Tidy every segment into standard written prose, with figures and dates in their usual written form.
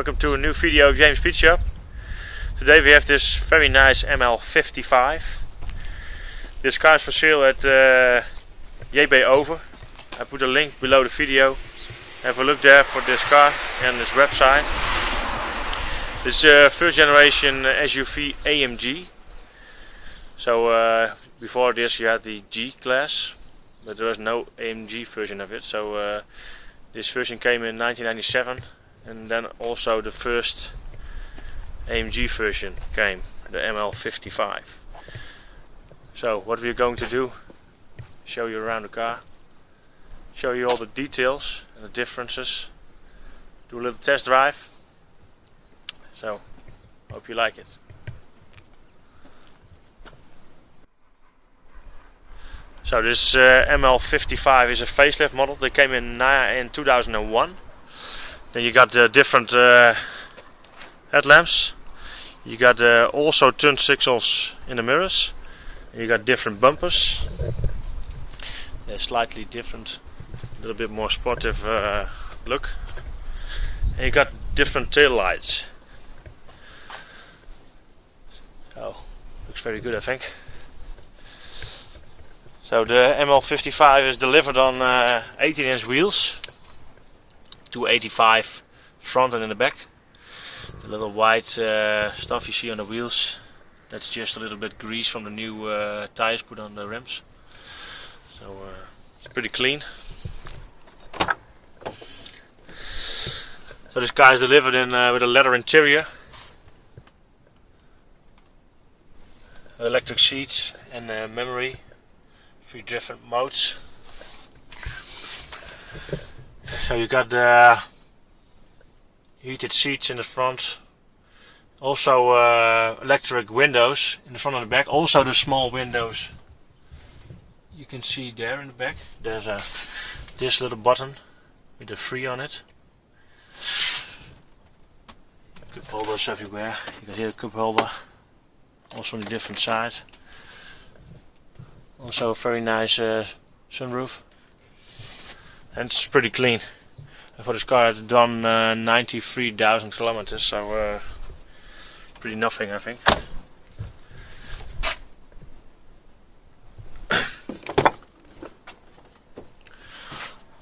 welcome to a new video of JMSpeedshop. Today we have this very nice ML55. This car is for sale at JB Over. I put a link below the video. Have a look there for this car and this website. This is first generation SUV AMG. So before this you had the G class, but there was no AMG version of it. So this version came in 1997, and then also the first AMG version came, the ML55. So what we're going to do, show you around the car, show you all the details and the differences, do a little test drive. So hope you like it. So this ML55 is a facelift model. They came in 2001. Then you got different headlamps. You got also turn signals in the mirrors. And you got different bumpers. They're slightly different, a little bit more sportive look. And you got different tail lights. So looks very good, I think. So the ML55 is delivered on 18-inch wheels, 285 front and in the back. The little white stuff you see on the wheels, that's just a little bit grease from the new tires put on the rims. So it's pretty clean. So this car is delivered in with a leather interior, electric seats and memory. 3 different modes. So you got the heated seats in the front, also electric windows in the front and the back, also the small windows you can see there in the back. There's this little button with the 3 on it. Cup holders everywhere. You got here a cup holder, also on a different side. Also a very nice sunroof, and it's pretty clean. For this car it's done 93,000 kilometers, so pretty nothing, I think.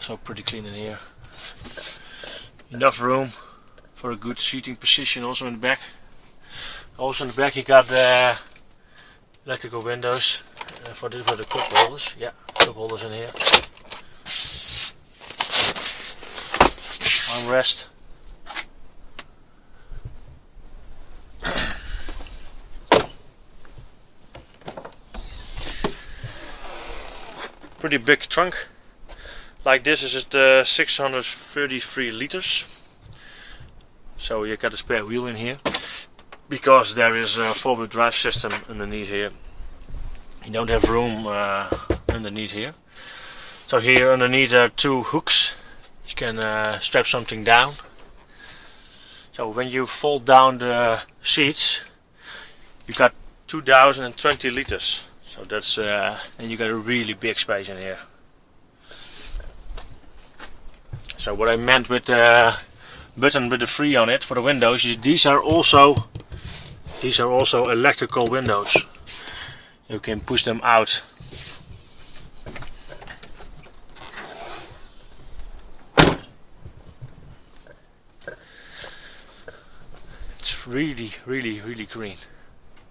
So pretty clean in here. Enough room for a good seating position also in the back. Also in the back you got electrical windows. For this were the cup holders, yeah, cup holders in here. Armrest. Pretty big trunk. Like this is at 633 liters. So you got a spare wheel in here, because there is a 4-wheel drive system underneath here. You don't have room underneath here. So here underneath are 2 hooks. You can strap something down. So when you fold down the seats, you got 2020 liters. So that's and you got a really big space in here. So what I meant with the button with the 3 on it for the windows, these are also electrical windows. You can push them out. It's really clean.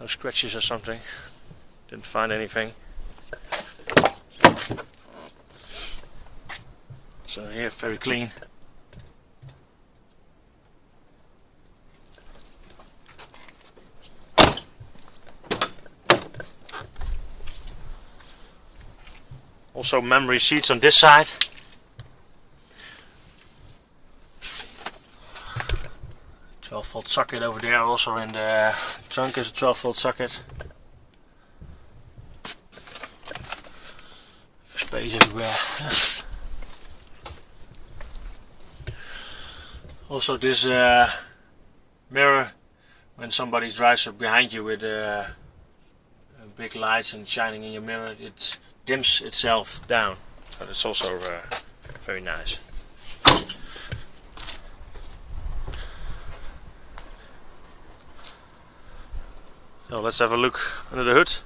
No scratches or something. Didn't find anything. So here, very clean. Also memory seats on this side. A 12-volt socket over there. Also in the trunk is a 12-volt socket. Space everywhere. Also this mirror, when somebody drives up behind you with big lights and shining in your mirror, it dims itself down. So that's also very nice. So let's have a look under the hood.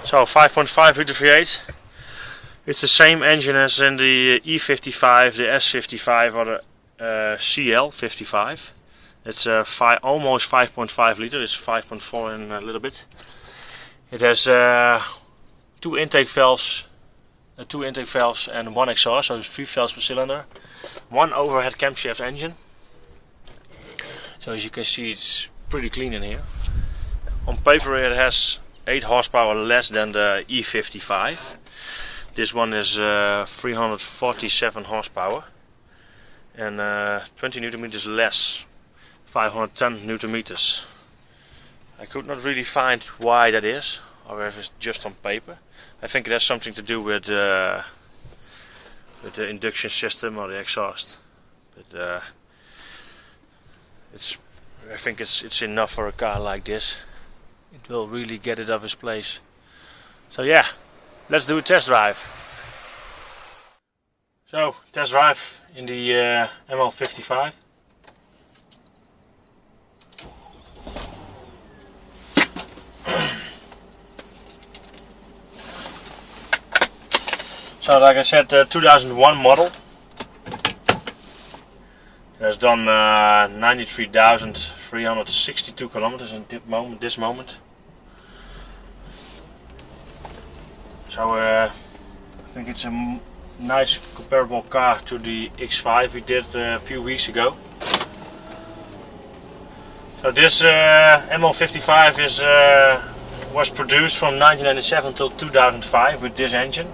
So 5.5 liter V8. It's the same engine as in the E55, the S55 or the CL55. It's almost 5.5 liter. It's 5.4 in a little bit. It has two intake valves and one exhaust, so it's 3 valves per cylinder. One overhead camshaft engine. So as you can see, it's pretty clean in here. On paper it has 8 horsepower less than the E55. This one is 347 horsepower and 20 Newton meters less, 510 Newton meters. I could not really find why that is, or if it's just on paper. I think it has something to do with the induction system or the exhaust. But I think it's enough for a car like this. It will really get it off its place. So yeah, let's do a test drive. So test drive in the ML55. So like I said, 2001 model. It has done 93,362 kilometers in this moment. So I think it's a nice comparable car to the X5 we did a few weeks ago. So this ML55 was produced from 1997 till 2005 with this engine.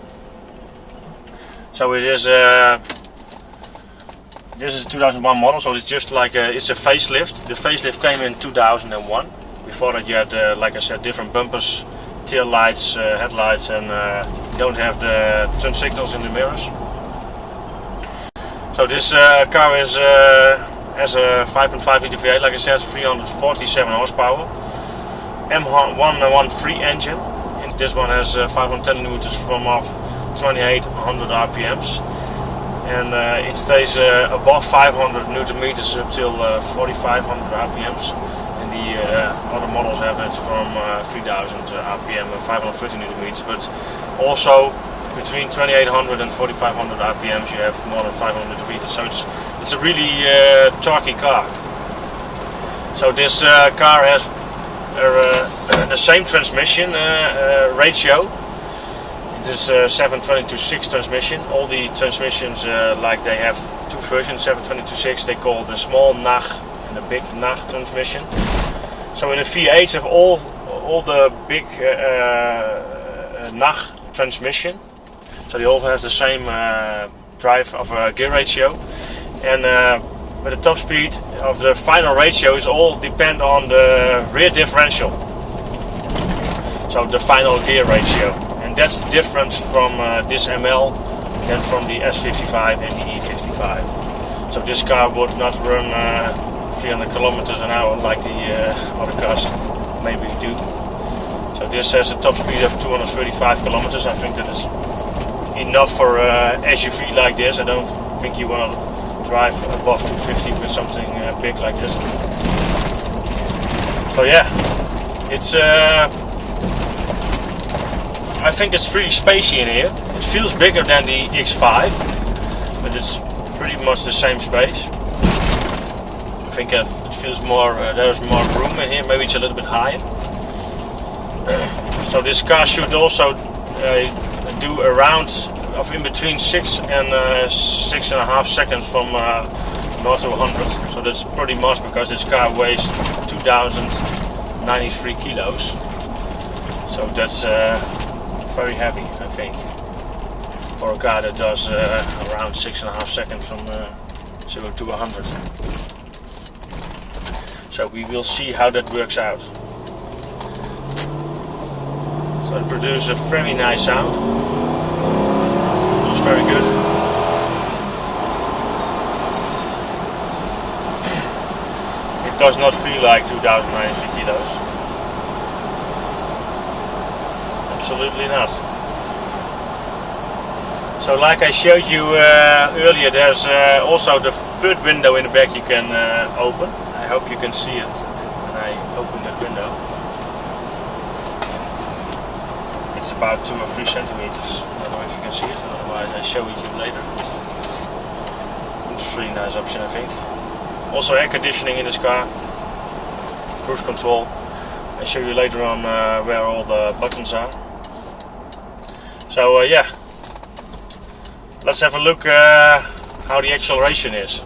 So it is this is a 2001 model, so it's just like it's a facelift. The facelift came in 2001. Before that you had, like I said, different bumpers, tail lights, headlights, and you don't have the turn signals in the mirrors. So this car has a 5.5 liter V8, like I said, 347 horsepower, M113 engine. And this one has 510 newtons from off 2800 RPMs. And it stays above 500 Newton meters up till 4500 RPMs. And the other models have it from 3000 RPM and 530 Newton meters. But also between 2800 and 4500 RPMs you have more than 500 Newton meters. So it's a really torquey car. So this car has the same transmission ratio. This 720/6 transmission. All the transmissions, like they have two versions, 720/6, they call the small NAG and the big NAG transmission. So in the V8s have all the big NAG transmission. So they all have the same drive of gear ratio, and but the top speed of the final ratios all depend on the rear differential. So the final gear ratio. That's different from this ML than from the S55 and the E55. So this car would not run 300 kilometers an hour like the other cars maybe do. So this has a top speed of 235 kilometers. I think that is enough for a SUV like this. I don't think you want to drive above 250 with something big like this. So yeah, it's I think it's pretty spacey in here. It feels bigger than the X5, but it's pretty much the same space. I think it feels more, there's more room in here, maybe it's a little bit higher. So this car should also do a round of in between 6 and 6.5 seconds from 0 to 100. So that's pretty much because this car weighs 2,093 kilos. So that's very heavy, I think, for a car that does around 6.5 seconds from 0 to 100. So we will see how that works out. So it produces a very nice sound. It's very good. It does not feel like 2,093 kilos. Absolutely not. So like I showed you earlier, there's also the third window in the back you can open. I hope you can see it when I open that window. It's about 2 or 3 centimeters. I don't know if you can see it, otherwise I show it you later. It's a really nice option, I think. Also air conditioning in this car, cruise control. I'll show you later on where all the buttons are. So yeah, let's have a look how the acceleration is.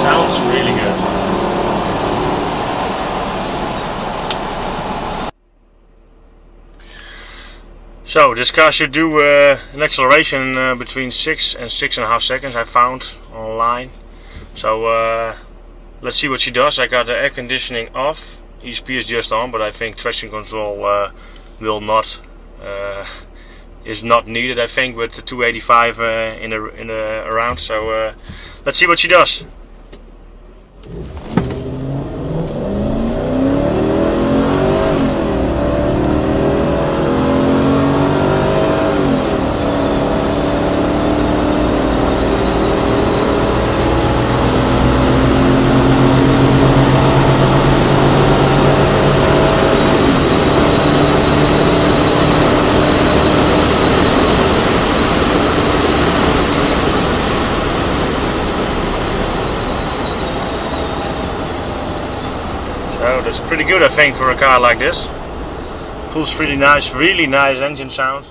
Sounds really good. So this car should do an acceleration between 6 and 6.5 seconds, I found online. So let's see what she does. I got the air conditioning off, ESP is just on, but I think traction control is not needed, I think, with the 285 in the around. So let's see what she does. So that's pretty good, I think, for a car like this. Pulls really nice engine sound.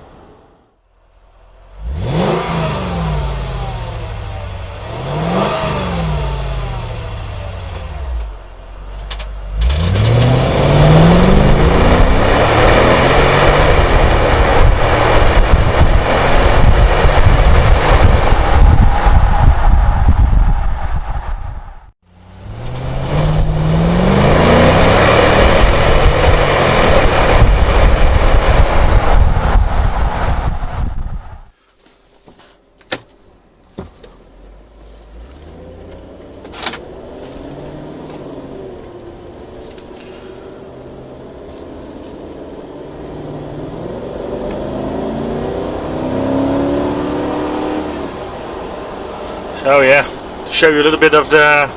So yeah, to show you a little bit of the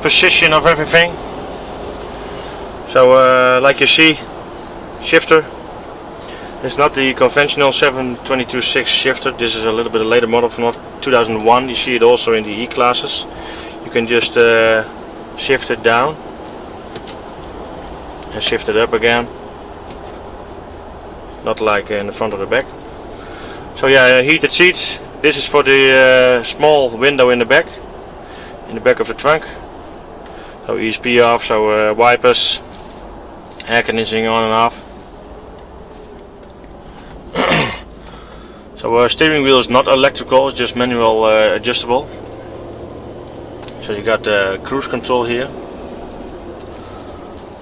position of everything. So like you see, shifter. It's not the conventional 722.6 shifter. This is a little bit later model from 2001. You see it also in the E-classes. You can just shift it down and shift it up again. Not like in the front or the back. So yeah, heated seats. This is for the small window in the back of the trunk. So ESP off, so wipers, air conditioning on and off. So steering wheel is not electrical, it's just manual adjustable. So you got the cruise control here.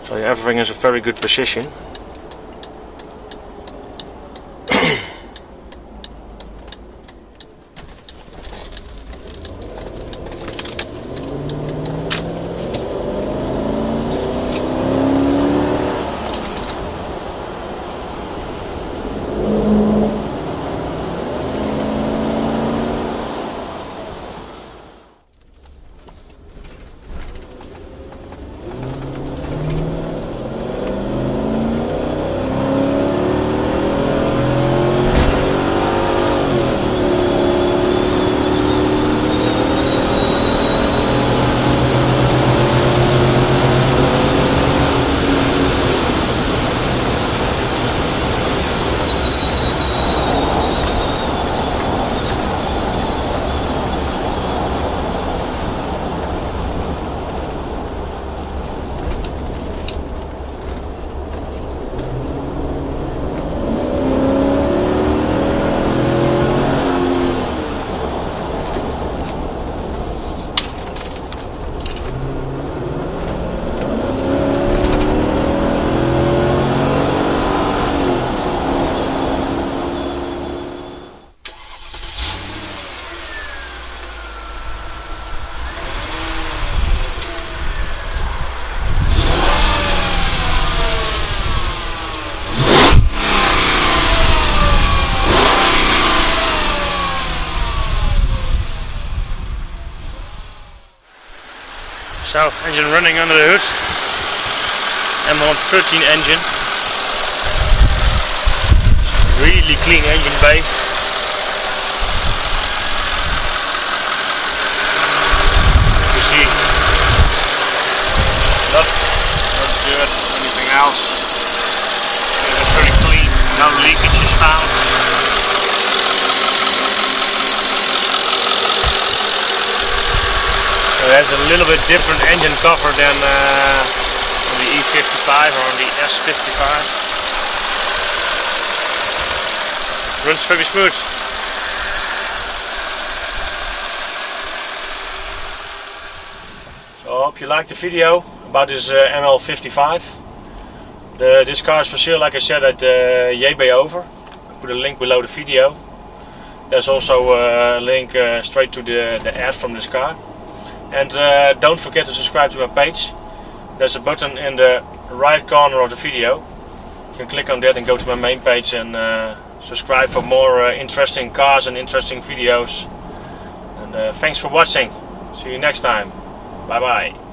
So everything is a very good position. So, engine running under the hood. ML13 engine. Really clean engine bay. You see, not dirt, anything else. It's very clean, no leakages found. It has a little bit different engine cover than on the E55 or on the S55. Runs very smooth. So I hope you liked the video about this ML55. This car is for sale, like I said, at JB Over. I put a link below the video. There's also a link straight to the ad from this car. And don't forget to subscribe to my page. There's a button in the right corner of the video. You can click on that and go to my main page and subscribe for more interesting cars and interesting videos. And thanks for watching. See you next time. Bye bye.